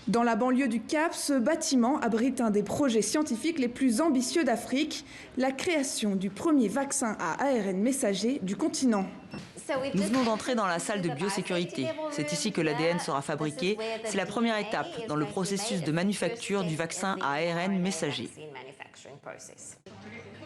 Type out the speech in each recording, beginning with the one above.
Dans la banlieue du Cap, ce bâtiment abrite un des projets scientifiques les plus ambitieux d'Afrique, la création du premier vaccin à ARN messager du continent. Nous venons d'entrer dans la salle de biosécurité. C'est ici que l'ADN sera fabriqué. C'est la première étape dans le processus de manufacture du vaccin à ARN messager.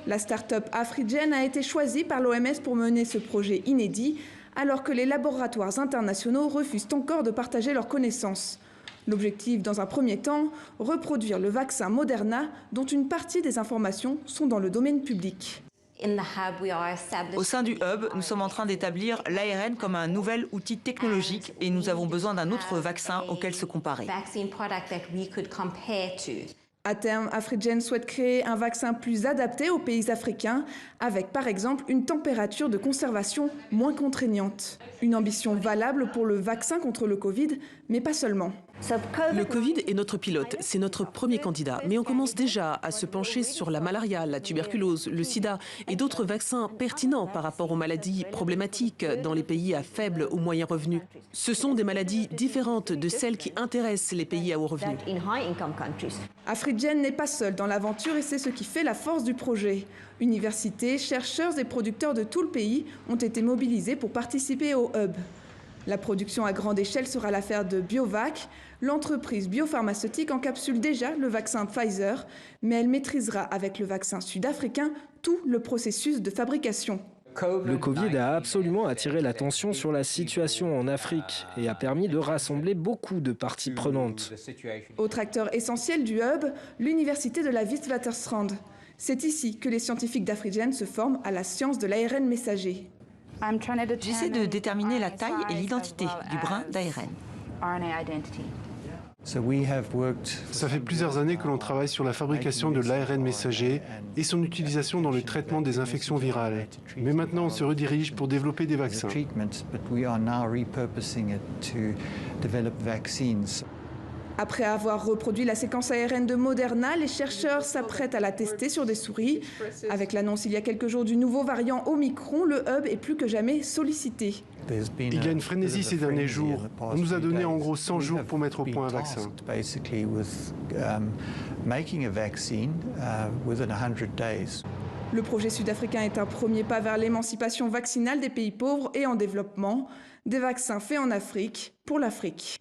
La start-up Afrigen a été choisie par l'OMS pour mener ce projet inédit, alors que les laboratoires internationaux refusent encore de partager leurs connaissances. L'objectif, dans un premier temps, reproduire le vaccin Moderna, dont une partie des informations sont dans le domaine public. Au sein du Hub, nous sommes en train d'établir l'ARN comme un nouvel outil technologique et nous avons besoin d'un autre vaccin auquel se comparer. À terme, Afrigen souhaite créer un vaccin plus adapté aux pays africains, avec par exemple une température de conservation moins contraignante. Une ambition valable pour le vaccin contre le Covid, mais pas seulement. Le Covid est notre pilote, c'est notre premier candidat. Mais on commence déjà à se pencher sur la malaria, la tuberculose, le sida et d'autres vaccins pertinents par rapport aux maladies problématiques dans les pays à faible ou moyen revenu. Ce sont des maladies différentes de celles qui intéressent les pays à haut revenu. Afrigen n'est pas seul dans l'aventure et c'est ce qui fait la force du projet. Universités, chercheurs et producteurs de tout le pays ont été mobilisés pour participer au Hub. La production à grande échelle sera l'affaire de Biovac. L'entreprise biopharmaceutique encapsule déjà le vaccin Pfizer, mais elle maîtrisera avec le vaccin sud-africain tout le processus de fabrication. Le Covid a absolument attiré l'attention sur la situation en Afrique et a permis de rassembler beaucoup de parties prenantes. Autre acteur essentiel du Hub, l'université de la Witwatersrand. C'est ici que les scientifiques d'Afrigen se forment à la science de l'ARN messager. J'essaie de déterminer la taille et l'identité du brin d'ARN. Ça fait plusieurs années que l'on travaille sur la fabrication de l'ARN messager et son utilisation dans le traitement des infections virales. Mais maintenant, on se redirige pour développer des vaccins. Après avoir reproduit la séquence ARN de Moderna, les chercheurs s'apprêtent à la tester sur des souris. Avec l'annonce il y a quelques jours du nouveau variant Omicron, le Hub est plus que jamais sollicité. Il y a une frénésie ces derniers jours. On nous a donné en gros 100 jours pour mettre au point un vaccin. Le projet sud-africain est un premier pas vers l'émancipation vaccinale des pays pauvres et en développement. Des vaccins faits en Afrique pour l'Afrique.